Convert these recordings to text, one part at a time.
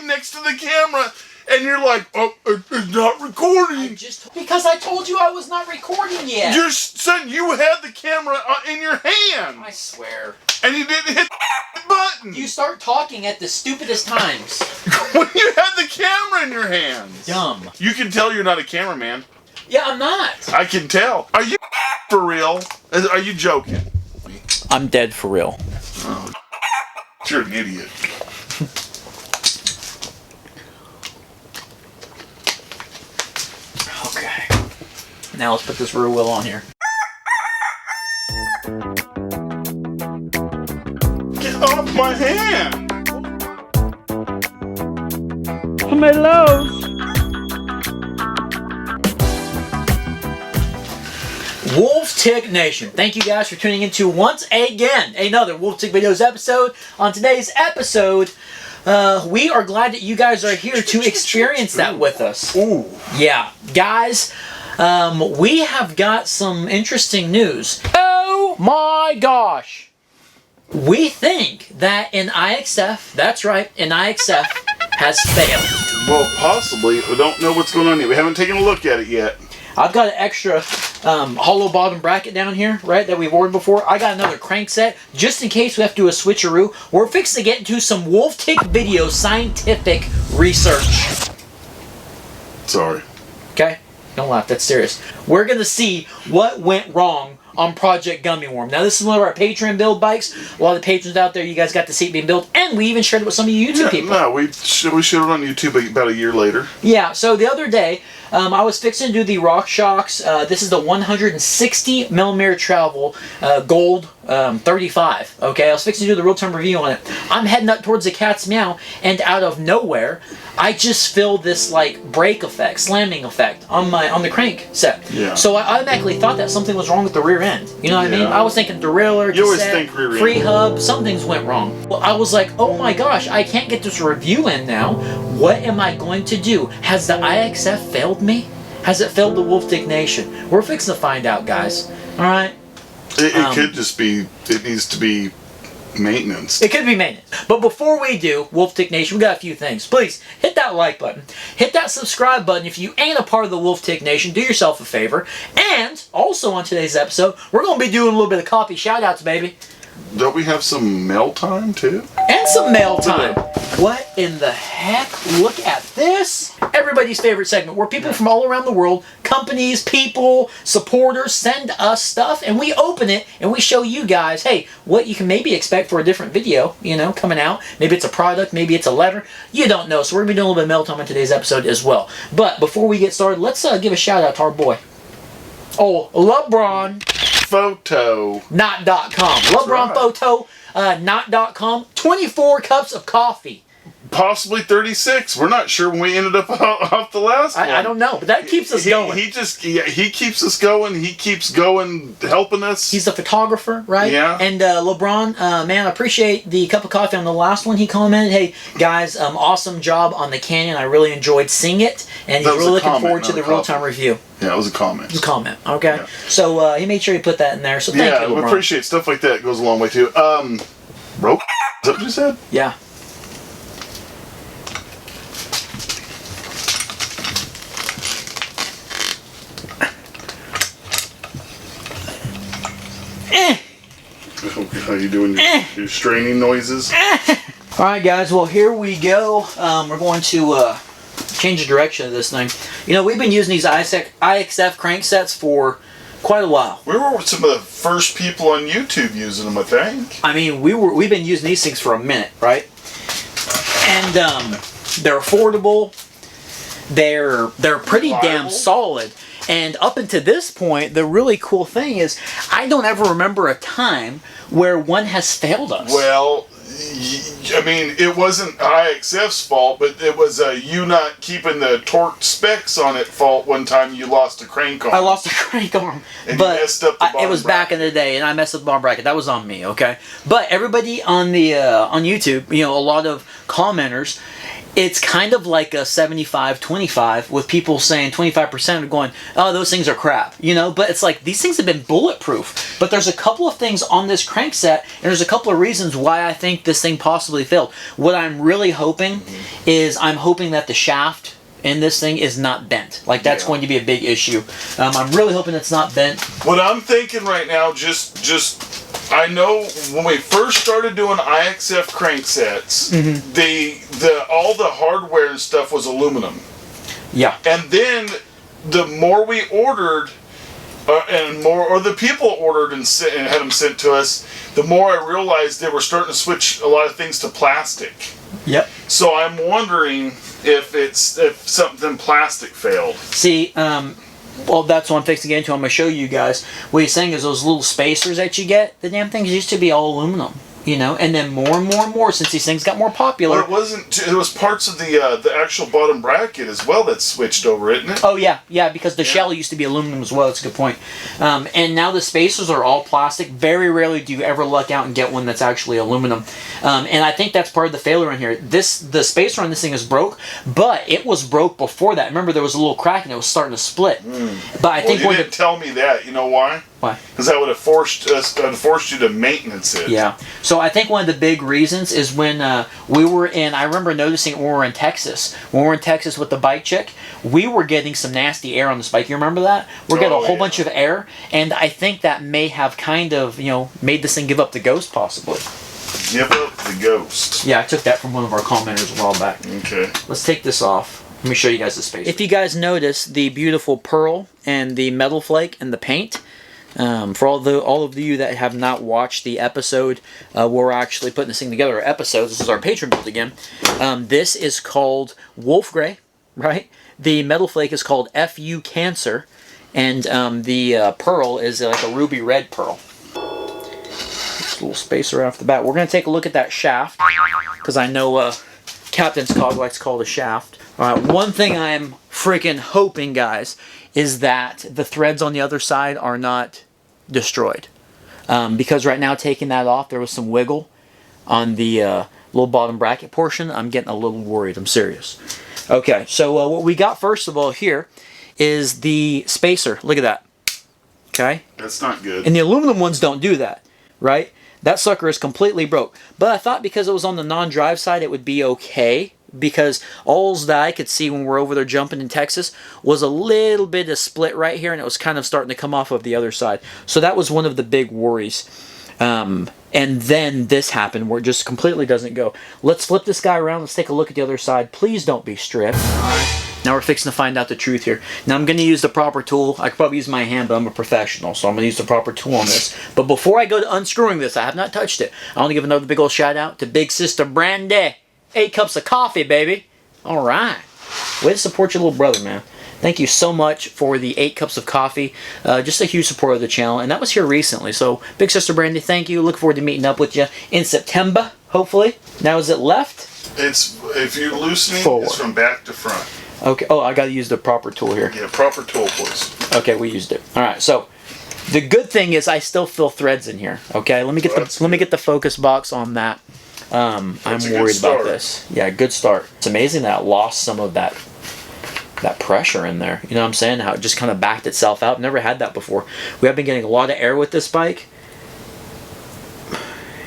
talking next to the camera, and you're like, oh, it's not recording. Because I told you I was not recording yet. Your son, you had the camera in your hand. I swear. And you didn't hit the button. You start talking at the stupidest times. When you had the camera in your hands. Dumb. You can tell you're not a cameraman. Yeah, I'm not. I can tell. Are you for real? Are you joking? I'm dead for real. Oh, you're an idiot. Okay. Now let's put this rear wheel on here. Get off my hand! Hello. Wolf Tick Nation, thank you guys for tuning into once again another Wolf Tick Videos episode. On today's episode, we are glad that you guys are here to experience that with us. Ooh. Yeah, guys, we have got some interesting news. Oh my gosh! We think that an IXF, that's right, an IXF has failed. Well, possibly. We don't know what's going on yet. We haven't taken a look at it yet. I've got an extra hollow bottom bracket down here, right, that we've ordered before. I got another crankset, just in case we have to do a switcheroo. We're fixing to get into some Wolf Tick Video scientific research. Sorry. Okay? Don't laugh, that's serious. We're going to see what went wrong on Project Gummy Worm. Now, this is one of our Patron build bikes. A lot of the patrons out there, you guys got to see it being built, and we even shared it with some of you YouTube people. No, we showed it on YouTube about a year later. Yeah, so the other day, I was fixing to do the RockShox. This is the 160 millimeter travel gold 35. Okay, I was fixing to do the real-time review on it. I'm heading up towards the cat's meow, and out of nowhere, I just feel this like brake effect, slamming effect on the crank set. Yeah. So I automatically thought that something was wrong with the rear end. You know what I mean? I was thinking derailleur, you always cassette, think rear end. free hub, something's went wrong. Well, I was like, oh my gosh, I can't get this review in now. What am I going to do? Has the IXF failed me? Has it failed the Wolf Tick Nation? We're fixing to find out, guys. All right. It could just be. It needs to be maintenance. It could be maintenance. But before we do, Wolf Tick Nation, we got a few things. Please hit that like button. Hit that subscribe button. If you ain't a part of the Wolf Tick Nation, do yourself a favor. And also on today's episode, we're going to be doing a little bit of coffee shout-outs, baby. Don't we have some mail time too? And some mail time. What in the heck? Look at this. Everybody's favorite segment where people from all around the world, companies, people, supporters send us stuff and we open it and we show you guys, hey, what you can maybe expect for a different video, you know, coming out. Maybe it's a product, maybe it's a letter. You don't know. So we're going to be doing a little bit of mail time in today's episode as well. But before we get started, let's give a shout out to our boy. Oh, LeBron. Photo. Not.com. LeBron right. Photo. Not.com. 24 cups of coffee. Possibly 36. We're not sure when we ended up off the last one. I don't know, but that keeps us going. He keeps us going. He keeps going, helping us. He's a photographer, right? Yeah. And LeBron, man, I appreciate the cup of coffee on the last one. He commented, hey, guys, awesome job on the Canyon. I really enjoyed seeing it. And he's really looking forward to the real-time review. Yeah, it was a comment. It was a comment, okay? Yeah. So he made sure he put that in there. So thank you, LeBron. Yeah, we appreciate stuff like that. It goes a long way, too. Rope? Is that what you said? Yeah. How you doing your straining noises? Alright guys, well here we go. We're going to change the direction of this thing. You know, we've been using these IXF cranksets for quite a while. We were some of the first people on YouTube using them, I think. I mean, we've been using these things for a minute, right? And they're affordable. They're pretty damn solid. And up until this point, the really cool thing is, I don't ever remember a time where one has failed us. Well, I mean, it wasn't IXF's fault, but it was you not keeping the torque specs on it fault one time you lost a crank arm. I lost a crank arm. And but you messed up the bottom it was bracket. back in the day, and I messed up the bottom bracket. That was on me, okay? But everybody on the on YouTube, you know, a lot of commenters, it's kind of like a 75-25 with people saying 25% are going, oh, those things are crap, you know? But it's like, these things have been bulletproof. But there's a couple of things on this crankset, and there's a couple of reasons why I think this thing possibly failed. What I'm really hoping is I'm hoping that the shaft in this thing is not bent. Like, that's going to be a big issue. I'm really hoping it's not bent. What I'm thinking right now, I know when we first started doing IXF cranksets, all the hardware and stuff was aluminum. Yeah. And then the more we ordered, or the people ordered and had them sent to us, the more I realized they were starting to switch a lot of things to plastic. Yep. So I'm wondering if something plastic failed. See, well, that's what I'm fixing to get into. I'm going to show you guys. What he's saying is those little spacers that you get, the damn things used to be all aluminum. You know, and then more and more and more since these things got more popular. But it wasn't. It was parts of the actual bottom bracket as well that switched over, isn't it? Oh yeah, because the shell used to be aluminum as well. That's a good point. And now the spacers are all plastic. Very rarely do you ever luck out and get one that's actually aluminum. And I think that's part of the failure in here. The spacer on this thing is broke, but it was broke before that. Remember, there was a little crack and it was starting to split. But I think you didn't tell me that. You know why? Why? Because that would have forced you to maintenance it. Yeah. So I think one of the big reasons is when we were in, I remember noticing when we were in Texas. When we were in Texas with the bike chick, we were getting some nasty air on this bike. You remember that? We're getting a whole bunch of air, and I think that may have kind of, made this thing give up the ghost, possibly. Give up the ghost. Yeah, I took that from one of our commenters a while back. Okay. Let's take this off. Let me show you guys the space. If you guys notice the beautiful pearl and the metal flake and the paint, for all of you that have not watched the episode where we're actually putting this thing together, this is our Patron build again. This is called Wolf Gray, right? The metal flake is called FU Cancer, and the pearl is like a ruby red pearl. Just a little spacer off the bat. We're going to take a look at that shaft, because I know Captain's Cog likes to call it a shaft. Alright, one thing I'm freaking hoping, guys, is that the threads on the other side are not destroyed. Because right now, taking that off, there was some wiggle on the little bottom bracket portion. I'm getting a little worried. I'm serious. Okay, so what we got first of all here is the spacer. Look at that. Okay? That's not good. And the aluminum ones don't do that, right? That sucker is completely broke. But I thought because it was on the non-drive side, it would be okay. Because all that I could see when we're over there jumping in Texas was a little bit of split right here, and it was kind of starting to come off of the other side. So that was one of the big worries. And then this happened where it just completely doesn't go. Let's flip this guy around. Let's take a look at the other side. Please don't be stripped. Now we're fixing to find out the truth here. Now I'm going to use the proper tool. I could probably use my hand, but I'm a professional, so I'm going to use the proper tool on this. But before I go to unscrewing this, I have not touched it. I want to give another big old shout out to Big Sister Brandy. 8 cups of coffee, baby. All right. Way to support your little brother, man. Thank you so much for the 8 cups of coffee. Just a huge supporter of the channel. And that was here recently. So, Big Sister Brandy, thank you. Look forward to meeting up with you in September, hopefully. Now, is it left? It's, if you're loosening, forward. It's from back to front. Okay. Oh, I got to use the proper tool here. Yeah, proper tool, please. Okay, we used it. All right. So, the good thing is I still feel threads in here. Okay. Let me get the focus box on that. I'm worried about this. Yeah, good start. It's amazing that it lost some of that pressure in there. You know what I'm saying? How it just kind of backed itself out. Never had that before. We have been getting a lot of air with this bike.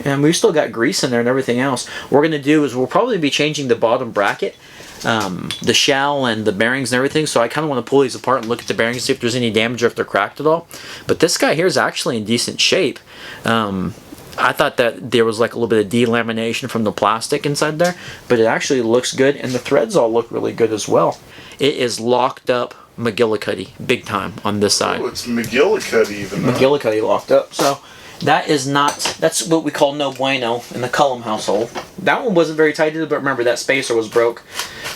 And we've still got grease in there and everything else. What we're going to do is we'll probably be changing the bottom bracket, the shell and the bearings and everything. So I kind of want to pull these apart and look at the bearings, see if there's any damage or if they're cracked at all. But this guy here is actually in decent shape. I thought that there was like a little bit of delamination from the plastic inside there, but it actually looks good, and the threads all look really good as well. It is locked up McGillicuddy big time on this side. Oh, it's McGillicuddy even. McGillicuddy locked up. So that is not, that's what we call no bueno in the Cullum household. That one wasn't very tight either, but remember that spacer was broke.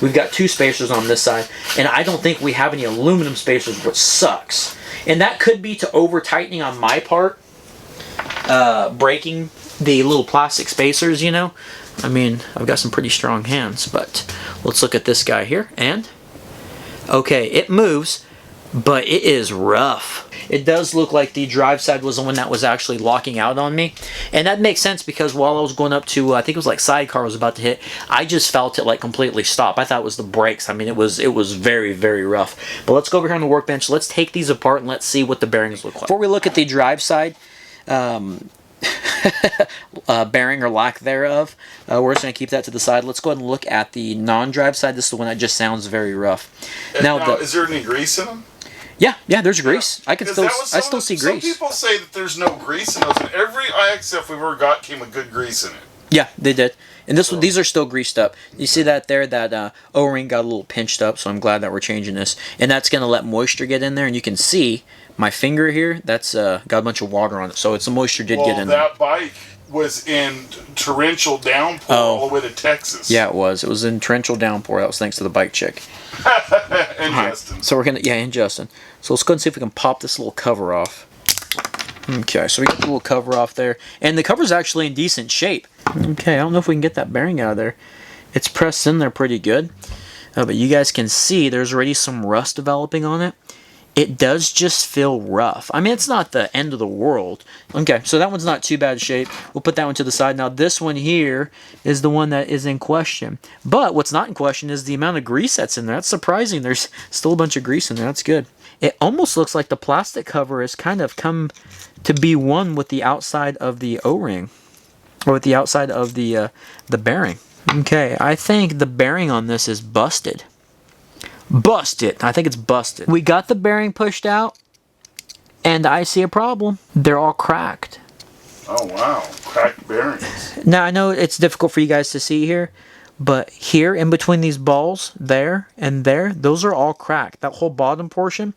We've got 2 spacers on this side, and I don't think we have any aluminum spacers, which sucks. And that could be to over tightening on my part. Breaking the little plastic spacers, you know. I mean, I've got some pretty strong hands, but let's look at this guy here, and okay, it moves, but it is rough. It does look like the drive side was the one that was actually locking out on me, and that makes sense because while I was going up to, I think it was like sidecar was about to hit, I just felt it like completely stop. I thought it was the brakes. I mean, it was very, very rough. But let's go over here on the workbench. Let's take these apart and let's see what the bearings look like. Before we look at the drive side, bearing or lack thereof. We're just going to keep that to the side. Let's go ahead and look at the non-drive side. This is the one that just sounds very rough. Now, is there any grease in them? Yeah, there's grease. I still see grease. Some people say that there's no grease in those, and every IXF we've ever got came with good grease in it. Yeah, they did. And these are still greased up. You see that there? That O-ring got a little pinched up, so I'm glad that we're changing this. And that's going to let moisture get in there, and you can see my finger here, that's got a bunch of water on it, so the moisture did get in there. That bike was in torrential downpour all the way to Texas. Yeah, it was. It was in torrential downpour. That was thanks to the bike chick. And Justin. So and Justin. So let's go and see if we can pop this little cover off. Okay, so we got the little cover off there. And the cover's actually in decent shape. Okay, I don't know if we can get that bearing out of there. It's pressed in there pretty good. But you guys can see there's already some rust developing on it. It does just feel rough. I mean, it's not the end of the world. Okay, so that one's not too bad shape. We'll put that one to the side. Now, this one here is the one that is in question. But what's not in question is the amount of grease that's in there. That's surprising. There's still a bunch of grease in there. That's good. It almost looks like the plastic cover has kind of come to be one with the outside of the O-ring. Or with the outside of the bearing. Okay, I think the bearing on this is busted. Busted. I think it's busted. We got the bearing pushed out, and I see a problem. They're all cracked. Oh, wow. Cracked bearings. Now, I know it's difficult for you guys to see here, but here in between these balls, there and there, those are all cracked. That whole bottom portion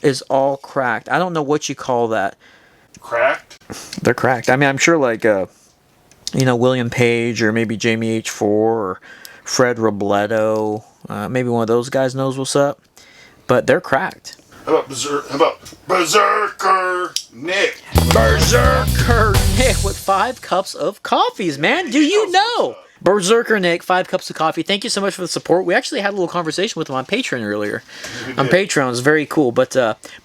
is all cracked. I don't know what you call that. Cracked? They're cracked. I mean, I'm sure like, William Page or maybe Jamie H4 or Fred Robledo. Maybe one of those guys knows what's up. But they're cracked. How about Berserker Nick? Berserker Nick with 5 cups of coffees, man. Do you know? Berserker Nick, 5 cups of coffee. Thank you so much for the support. We actually had a little conversation with him on Patron earlier. On Patreon. It's very cool. But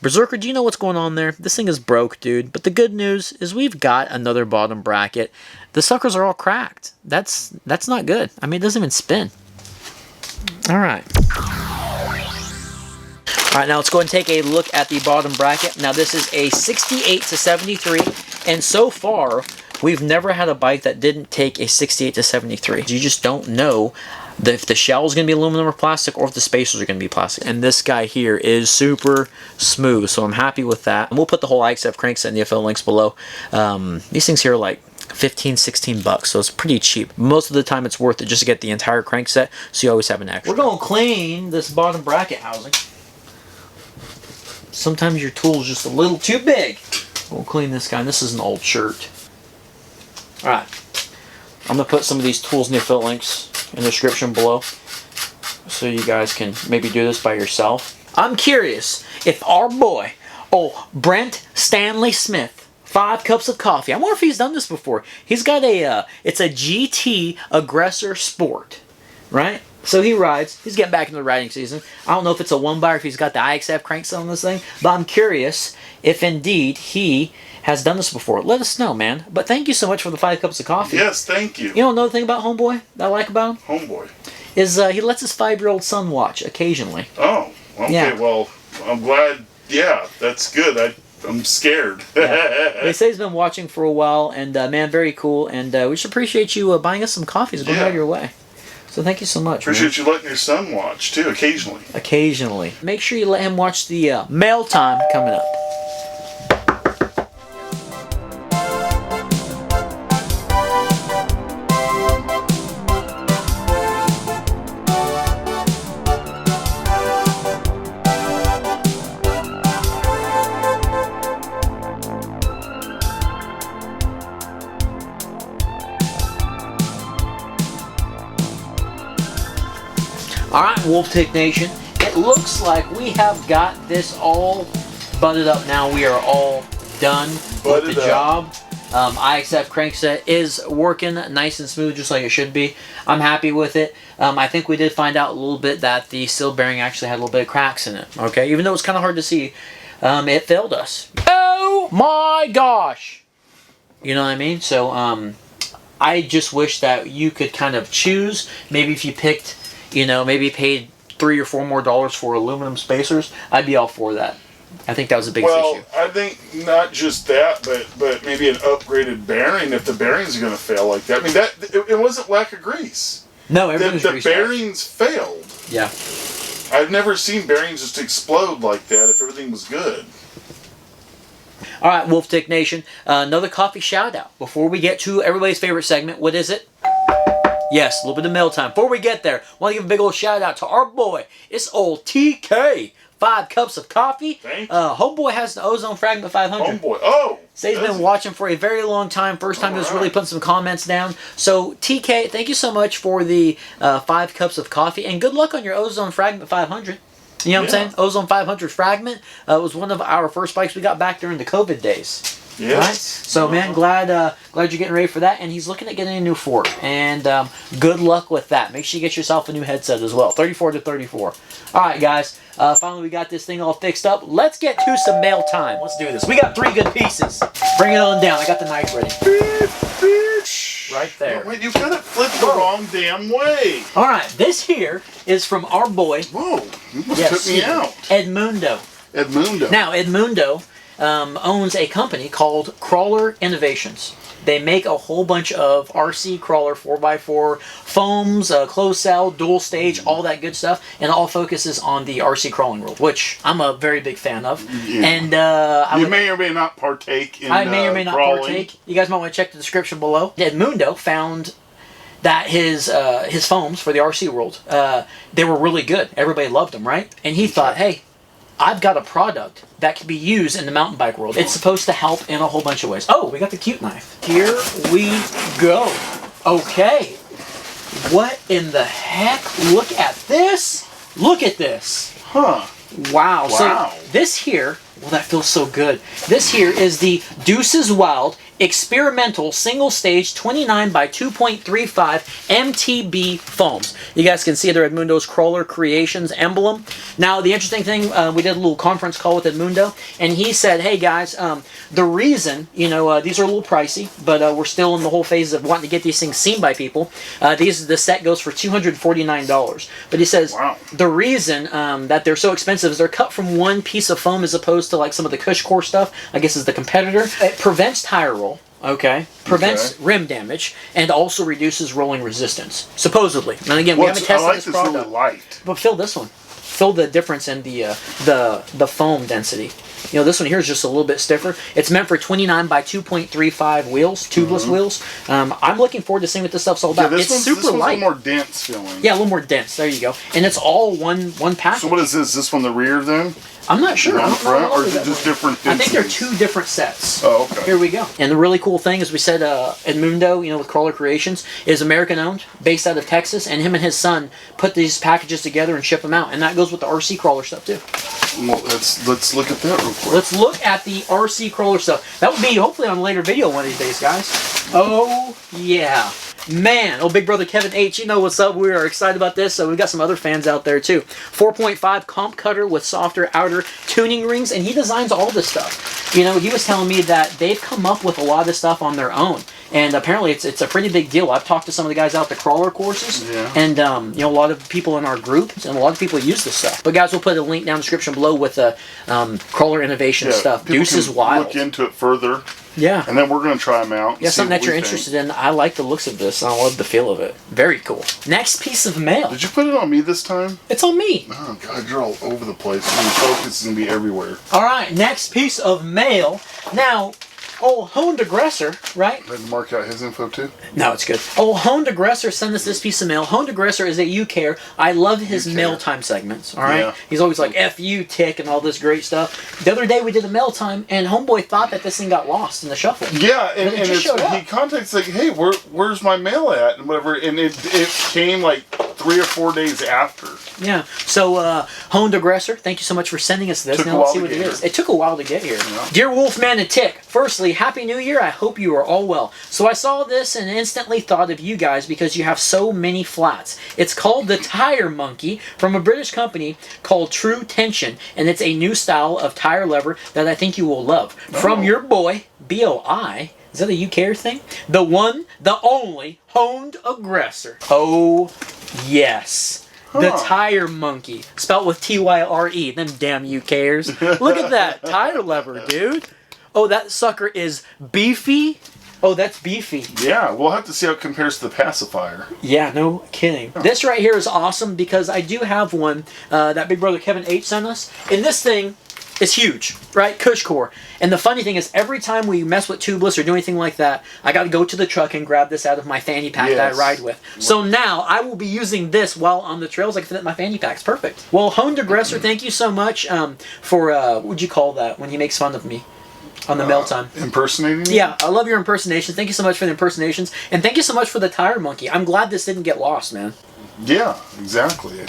Berserker, do you know what's going on there? This thing is broke, dude. But the good news is we've got another bottom bracket. The suckers are all cracked. That's not good. I mean, it doesn't even spin. All right. All right, now let's go and take a look at the bottom bracket. Now this is a 68 to 73, and so far we've never had a bike that didn't take a 68 to 73. You just don't know if the shell is going to be aluminum or plastic, or if the spacers are going to be plastic. And this guy here is super smooth, so I'm happy with that. And we'll put the whole IXF Crankset in the affiliate links below. These things here are like 15, 16 bucks, so it's pretty cheap. Most of the time it's worth it just to get the entire crankset, so you always have an extra. We're going to clean this bottom bracket housing. Sometimes your tool's just a little too big. We'll clean this guy. This is an old shirt. Alright. I'm going to put some of these tools in the affiliate links in the description below, so you guys can maybe do this by yourself. I'm curious if our boy, Brent Stanley Smith, 5 cups of coffee. I wonder if he's done this before. He's got it's a GT Aggressor Sport, right? So he rides. He's getting back into the riding season. I don't know if it's a one-buyer, if he's got the IXF Crankset on this thing, but I'm curious if indeed he has done this before. Let us know, man. But thank you so much for the 5 cups of coffee. Yes, thank you. You know another thing about Homeboy that I like about him? Homeboy. Is he lets his 5-year-old son watch occasionally. Oh, okay. Yeah. Well, I'm glad. Yeah, that's good. I'm scared. Yeah. They say he's been watching for a while, and man, very cool. And we just appreciate you buying us some coffees going out of your way. So thank you so much. Appreciate you letting your son watch too, occasionally. Occasionally. Make sure you let him watch the MailTime coming up. Alright, Wolf Tick Nation, it looks like we have got this all butted up now. We are all done with the job. IXF Crankset is working nice and smooth, just like it should be. I'm happy with it. I think we did find out a little bit that the seal bearing actually had a little bit of cracks in it. Okay, even though it's kind of hard to see, it failed us. Oh my gosh! You know what I mean? So, I just wish that you could kind of choose. Maybe if you picked, maybe paid $3 or $4 more for aluminum spacers, I'd be all for that. I think that was the biggest issue. I think not just that, but maybe an upgraded bearing if the bearings are going to fail like that. I mean, it wasn't lack of grease. No, everything was the greased bearings failed. Yeah. I've never seen bearings just explode like that if everything was good. All right, Wolf Tick Nation, another coffee shout out. Before we get to everybody's favorite segment, what is it? Yes, a little bit of mail time. Before we get there, I want to give a big old shout out to our boy. It's old TK. 5 cups of coffee. Thank you. Homeboy has the Ozone Fragment 500. Homeboy. Oh! So he's been watching for a very long time. First time he was really putting some comments down. So TK, thank you so much for the 5 cups of coffee. And good luck on your Ozone Fragment 500. You know what I'm saying? Ozone 500 Fragment was one of our first bikes we got back during the COVID days. Yes. Right? So man, glad you're getting ready for that. And he's looking at getting a new fork. And good luck with that. Make sure you get yourself a new headset as well. 34 to 34. All right, guys. Finally, we got this thing all fixed up. Let's get to some mail time. Let's do this. We got 3 good pieces. Bring it on down. I got the knife ready. Right there. Wait, you've got it flipped the wrong damn way. All right. This here is from our boy. Whoa. You almost took me out. Edmundo. Edmundo. Now, Edmundo owns a company called Crawler Innovations. They make a whole bunch of RC crawler 4x4 foams, closed cell, dual stage, all that good stuff, and all focuses on the RC crawling world, which I'm a very big fan of. Yeah. And you may or may not partake in I may or may not crawling. partake. You guys might want to check the description below. Edmundo found that his foams for the RC world, they were really good. Everybody loved them, right? And he thought, hey, I've got a product that can be used in the mountain bike world. It's supposed to help in a whole bunch of ways. Oh, we got the cute knife. Here we go. Okay. What in the heck? Look at this. Look at this. Huh. Wow. Wow. So this here, well, that feels so good. This here is the Deuces Wild Experimental Single Stage 29 by 2.35 MTB foams. You guys can see their Edmundo's Crawler Creations emblem. Now, the interesting thing, we did a little conference call with Edmundo, and he said, hey guys, the reason, these are a little pricey, but we're still in the whole phase of wanting to get these things seen by people. The set goes for $249. But he says, the reason that they're so expensive is they're cut from one piece of foam as opposed to like some of the Cush Core stuff, I guess is the competitor. It prevents tire roll. Okay. Prevents rim damage and also reduces rolling resistance. Supposedly. And again, we haven't tested this product. Really light. But feel this one. Feel the difference in the foam density. This one here is just a little bit stiffer. It's meant for 29 by 2.35 wheels, tubeless wheels. I'm looking forward to seeing what this stuff's all about. Yeah, it's super this one's light. a little more dense feeling. Yeah, a little more dense. There you go. And it's all one package. So what is this? Is this one the rear then? I'm not sure. On the front, or is it just different densities? I think they're 2 different sets. Oh, okay. Here we go. And the really cool thing is we said Edmundo, with Crawler Creations, is American owned, based out of Texas, and him and his son put these packages together and ship them out. And that goes with the RC crawler stuff too. Well, let's look at that real quick. Let's look at the RC crawler stuff. That will be hopefully on a later video one of these days, guys. Oh yeah. Man, Big Brother Kevin H, you know what's up. We are excited about this. So we've got some other fans out there too. 4.5 comp cutter with softer outer tuning rings, and he designs all this stuff. He was telling me that they've come up with a lot of this stuff on their own. And apparently it's a pretty big deal. I've talked to some of the guys out at the crawler courses, and a lot of people in our group, and a lot of people use this stuff. But guys, we'll put a link down in the description below with the crawler innovation stuff. Deuces Wild. Look into it further. Yeah. And then we're going to try them out. Yeah, something that you're interested in. I like the looks of this. I love the feel of it. Very cool. Next piece of mail. Did you put it on me this time? It's on me. Oh, God, you're all over the place. Your focus is going to be everywhere. All right, next piece of mail. Now, Honed Aggressor, right? Did I mark out his info too? No, it's good. Honed Aggressor sent us this piece of mail. Honed Aggressor is a You Care. I love his mail time segments, all right? Yeah. He's always like, F you, tick, and all this great stuff. The other day we did a mail time, and Homeboy thought that this thing got lost in the shuffle. Yeah, and he contacts like, hey, where's my mail at? And whatever, and it came like 3 or 4 days after. Yeah, so Honed Aggressor, thank you so much for sending us this. Now let's see what it is. It took a while to get here. Yeah. Dear Wolfman and Tick, firstly, Happy New Year. I hope you are all well. So I saw this and instantly thought of you guys because you have so many flats. It's called the Tire Monkey from a British company called True Tension, and it's a new style of tire lever that I think you will love. From your boy, BOI. Is that a You Care thing? The one, the only, Honed Aggressor. Oh, yes. The Tire Monkey. Spelled with T-Y-R-E. Them damn UKers. Look at that. Tire lever, dude. Oh, that sucker is beefy. Oh, that's beefy. Yeah, we'll have to see how it compares to the pacifier. Yeah, no kidding. This right here is awesome because I do have one that Big Brother Kevin H sent us. And this thing is huge, right? Cush core. And the funny thing is, every time we mess with tubeless or do anything like that, I got to go to the truck and grab this out of my fanny pack that I ride with. So now I will be using this while on the trails. I can fit it in my fanny packs. Perfect. Well, Honed Aggressor, thank you so much for, what would you call that when he makes fun of me? On the MailTime. Impersonating? Yeah, I love your impersonations. Thank you so much for the impersonations. And thank you so much for the Tire Monkey. I'm glad this didn't get lost, man. Yeah, exactly.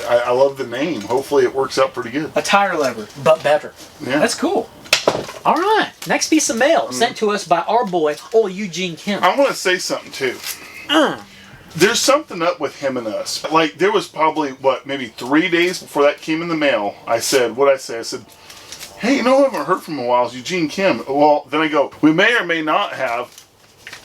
I love the name. Hopefully it works out pretty good. A tire lever, but better. Yeah. That's cool. All right. Next piece of mail sent to us by our boy, old Eugene Kim. I want to say something, too. There's something up with him and us. Like, there was probably, maybe 3 days before that came in the mail, I said, I said, hey, you know who I haven't heard from in a while is Eugene Kim. Well, then I go, we may or may not have.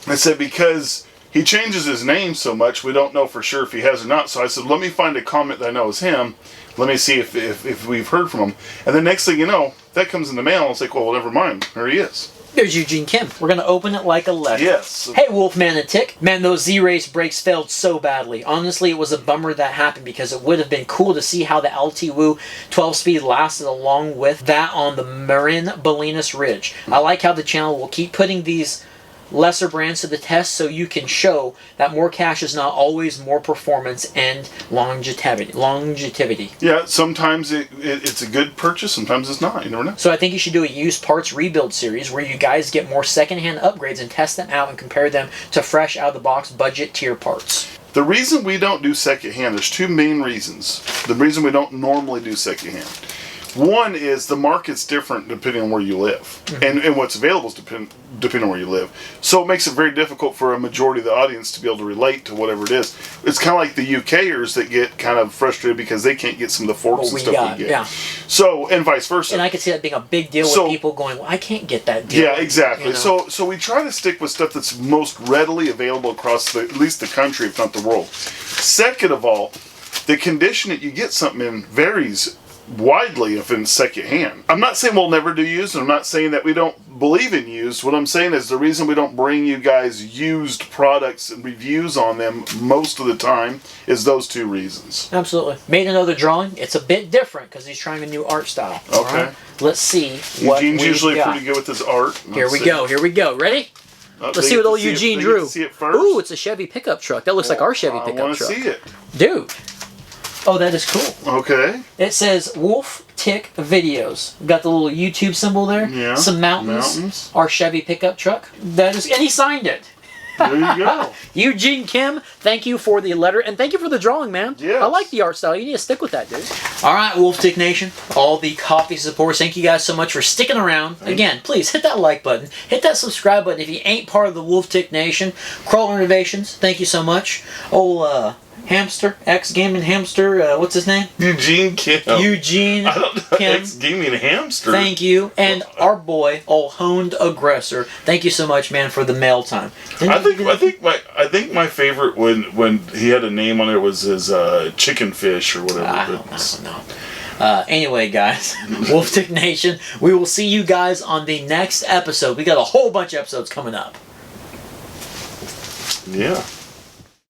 I said, because he changes his name so much, we don't know for sure if he has or not. So I said, let me find a comment that I know is him. Let me see if we've heard from him. And then next thing you know, that comes in the mail. It's like, well, never mind. There he is. There's Eugene Kim. We're going to open it like a letter. Yes. Hey, Wolfman and Tick. Man, those Z-Race brakes failed so badly. Honestly, it was a bummer that happened because it would have been cool to see how the LT Woo 12-speed lasted along with that on the Marin Bolinas Ridge. I like how the channel will keep putting these lesser brands to the test so you can show that more cash is not always more performance and longevity. Yeah, sometimes it's a good purchase, sometimes it's not. You never know. So I think you should do a used parts rebuild series where you guys get more secondhand upgrades and test them out and compare them to fresh out of the box budget tier parts. The reason we don't do secondhand, there's two main reasons. The reason we don't normally do secondhand. One is the market's different depending on where you live. And what's available is depending on where you live. So it makes it very difficult for a majority of the audience to be able to relate to whatever it is. It's kind of like the UKers that get kind of frustrated because they can't get some of the forks and stuff we get. Yeah. So, and vice versa. And I could see that being a big deal with people going, well, I can't get that deal. Yeah, exactly. You know? So we try to stick with stuff that's most readily available across at least the country, if not the world. Second of all, the condition that you get something in varies widely if in second hand. I'm not saying we'll never do used, and I'm not saying that we don't believe in used. What I'm saying is the reason we don't bring you guys used products and reviews on them most of the time is those two reasons. Absolutely. Made another drawing. It's a bit different because he's trying a new art style. Okay. Right? Let's see what Eugene's we've usually got. pretty good with his art. Here we go. Ready? Let's see what old Eugene drew. See it first. Ooh, it's a Chevy pickup truck. That looks like our Chevy pickup truck. I want to see it. Dude. Oh, that is cool. Okay. It says Wolf Tick Videos. Got the little YouTube symbol there. Yeah. Some mountains. Our Chevy pickup truck. That is, and he signed it. There you go. Eugene Kim, thank you for the letter, and thank you for the drawing, man. Yes. I like the art style. You need to stick with that, dude. All right, Wolf Tick Nation, all the coffee supporters, thank you guys so much for sticking around. Again, please hit that like button. Hit that subscribe button if you ain't part of the Wolf Tick Nation. Crawl Innovations, thank you so much. Hamster, ex-gaming hamster, what's his name? Eugene Kim. Eugene I don't know. Kim. Ex-gaming hamster. Thank you. And our boy, old Honed Aggressor, thank you so much, man, for the mail time. I think my favorite when he had a name on it was his chicken fish or whatever. I don't know. Anyway, guys, Wolf Tick Nation, we will see you guys on the next episode. We got a whole bunch of episodes coming up. Yeah.